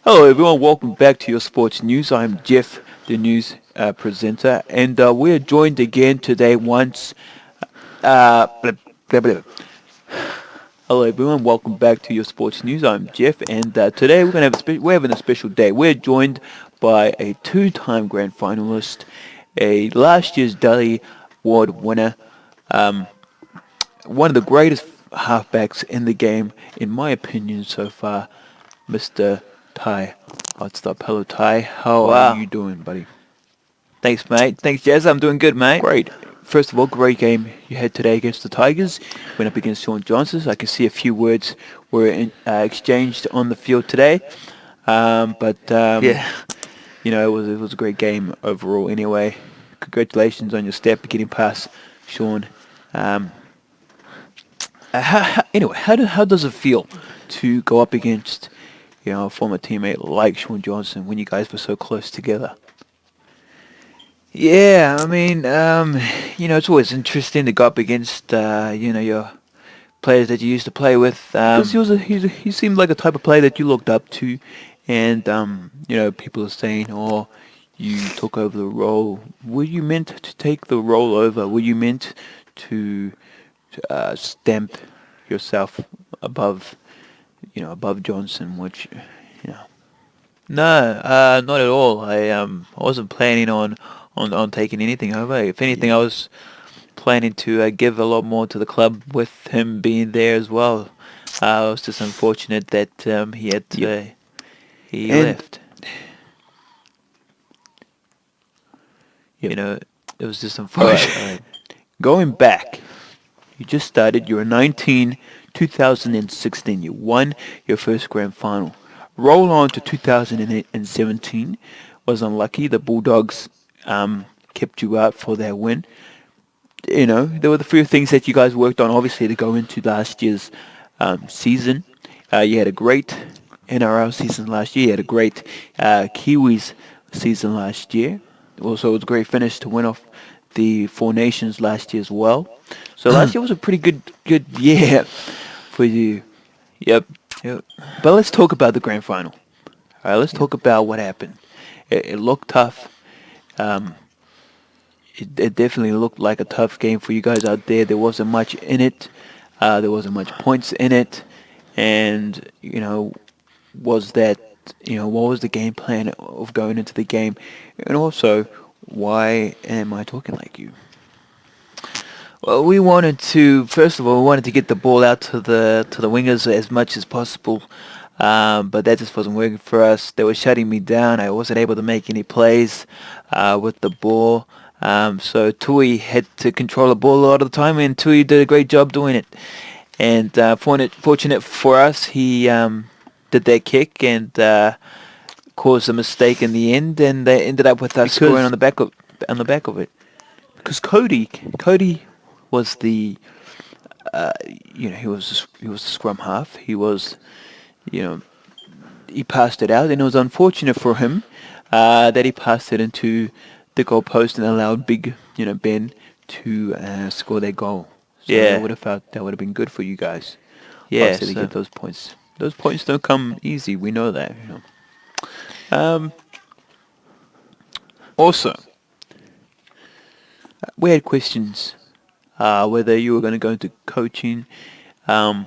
Hello, everyone. Welcome back to your sports news. I'm Jeff, the news presenter, and we're joined again today. Blah, blah, blah. Hello, everyone. Welcome back to your sports news. I'm Jeff, and today we're having a special day. We're joined by a two-time grand finalist, a last year's Dali Award winner, um, one of the greatest halfbacks in the game, in my opinion, so far, Mr. Ty Hotstop. Hello, Ty. How are Wow. you doing, buddy? Thanks, mate. Thanks, Jazz. I'm doing good, mate. Great. First of all, great game you had today against the Tigers. Went up against Sean Johnson. I can see a few words were exchanged on the field today. But Yeah. it was a great game overall. Anyway, congratulations on your step getting past Sean. Um, how does it feel to go up against a former teammate like Sean Johnson when you guys were so close together? Yeah, I mean, it's always interesting to go up against, your players that you used to play with. Because he seemed like a type of player that you looked up to, and people are saying, "Oh, you took over the role." Were you meant to take the role over? Were you meant to stamp yourself above, above Johnson? Which, you know, No, not at all. I wasn't planning on taking anything over. If anything, I yeah. was planning to give a lot more to the club with him being there as well. It was just unfortunate that Yep. he And left. yep. You know, it was just All right, all unfortunate. right. Going back, you just started. You were 19, 2016. You won your first grand final. Roll on to 2017. Was unlucky. The Bulldogs kept you out for their win. There were the few things that you guys worked on, obviously, to go into last year's season. You had a great NRL season last year. You had a great Kiwis season last year. Also, it was a great finish to win off the Four Nations last year as well. So last year was a pretty good year for you. Yep. Yep. But let's talk about the grand final. All right, let's talk about what happened. It looked tough. Um, it definitely looked like a tough game for you guys out there. There wasn't much in it. There wasn't much points in it. And, was that, what was the game plan of going into the game? And also, why am I talking like you? Well, first of all, we wanted to get the ball out to the wingers as much as possible, but that just wasn't working for us. They were shutting me down. I wasn't able to make any plays with the ball. So Tui had to control the ball a lot of the time, and Tui did a great job doing it. And fortunate for us, he did that kick and caused a mistake in the end, and they ended up with us scoring Because on the back of it. because Cody was the he was the scrum half. He was you know he passed it out, and it was unfortunate for him that he passed it into the goalpost and allowed Big Ben to score their goal. So that Yeah, would have been good for you guys. yeah. Obviously, to So get those points. Those points don't come easy. We know that. Um, Also, we had questions whether you were going to go into coaching. Um,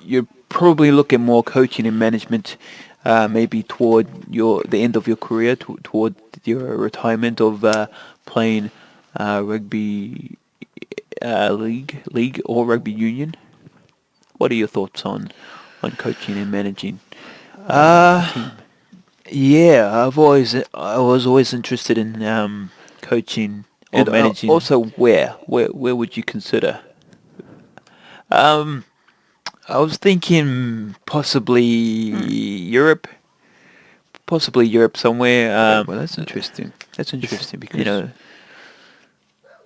you're probably looking more coaching and management, maybe toward the end of your career, toward your retirement of playing rugby league or rugby union. What are your thoughts on coaching and managing a Uh, team? yeah, I was always interested in coaching or And managing. also, where would you consider? Um, I was thinking Hmm. possibly Europe somewhere. All right. Well, that's interesting. That's It's interesting you because. know,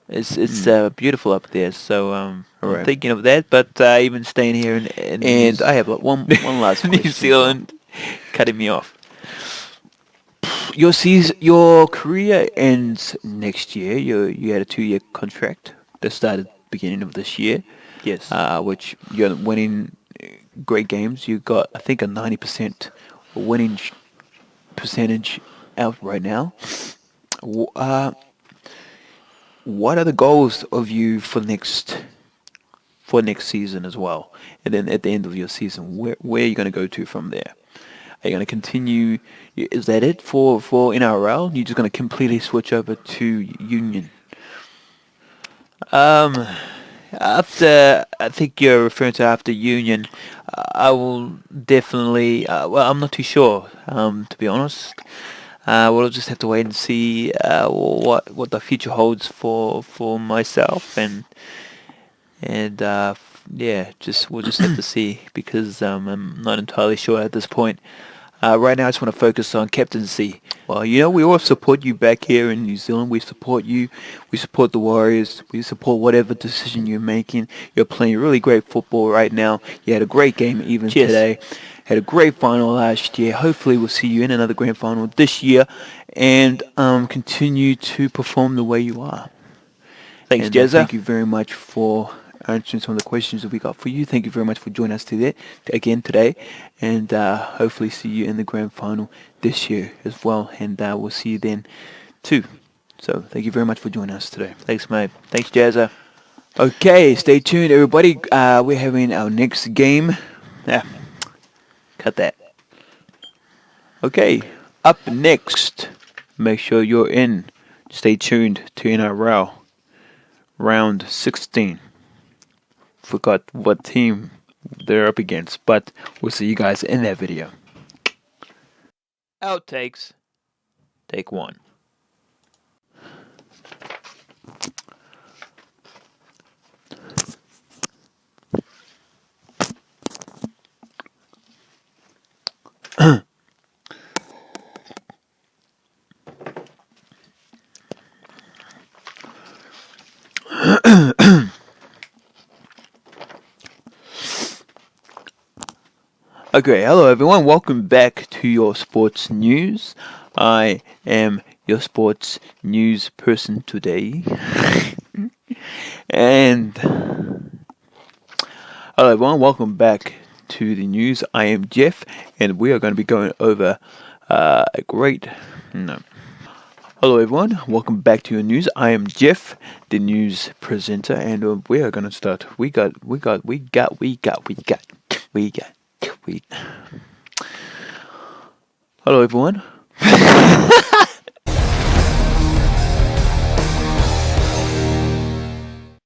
it's Hmm. beautiful up there. So All I'm right. thinking of that. But even staying here in And I have one last New question as well. Zealand, cutting me off. Your career ends next year. You had a 2-year contract that started beginning of this year, Yes. which you're winning great games. You got, I think, a 90% winning percentage out right now. W- Uh, what are the goals of you for next season as well? And then at the end of your season, where are you going to go to from there? Are you going to continue? Is that it for NRL? You're just going to completely switch over to Union? Um, After, I think you're referring to after Union, I will definitely. Well, I'm not too sure. To be honest, we'll just have to wait and see what the future holds for myself and yeah, just we'll just have to see because I'm not entirely sure at this point. Right now, I just want to focus on captaincy. Well, we all support you back here in New Zealand. We support you. We support the Warriors. We support whatever decision you're making. You're playing really great football right now. You had a great game even Cheers. today. Had a great final last year. Hopefully, we'll see you in another grand final this year and continue to perform the way you are. Thanks, And Jezza. thank you very much for answering some of the questions that we got for you. Thank you very much for joining us today. And hopefully see you in the grand final this year as well. And we'll see you then too. So thank you very much for joining us today. Thanks, mate. Thanks, Jezza. Okay, stay tuned, everybody. We're having our next game. Yeah, cut that. Okay, up next, make sure you're in. Stay tuned to NRL round 16. Forgot what team they're up against, but we'll see you guys in that video. Outtakes. Take one. Okay, hello everyone. Welcome back to your sports news. I am your sports news person today. And hello everyone. Welcome back to the news. I am Jeff, and we are going to be going over a great. No. Hello everyone. Welcome back to your news. I am Jeff, the news presenter, and we are going to start. We got. Hello everyone.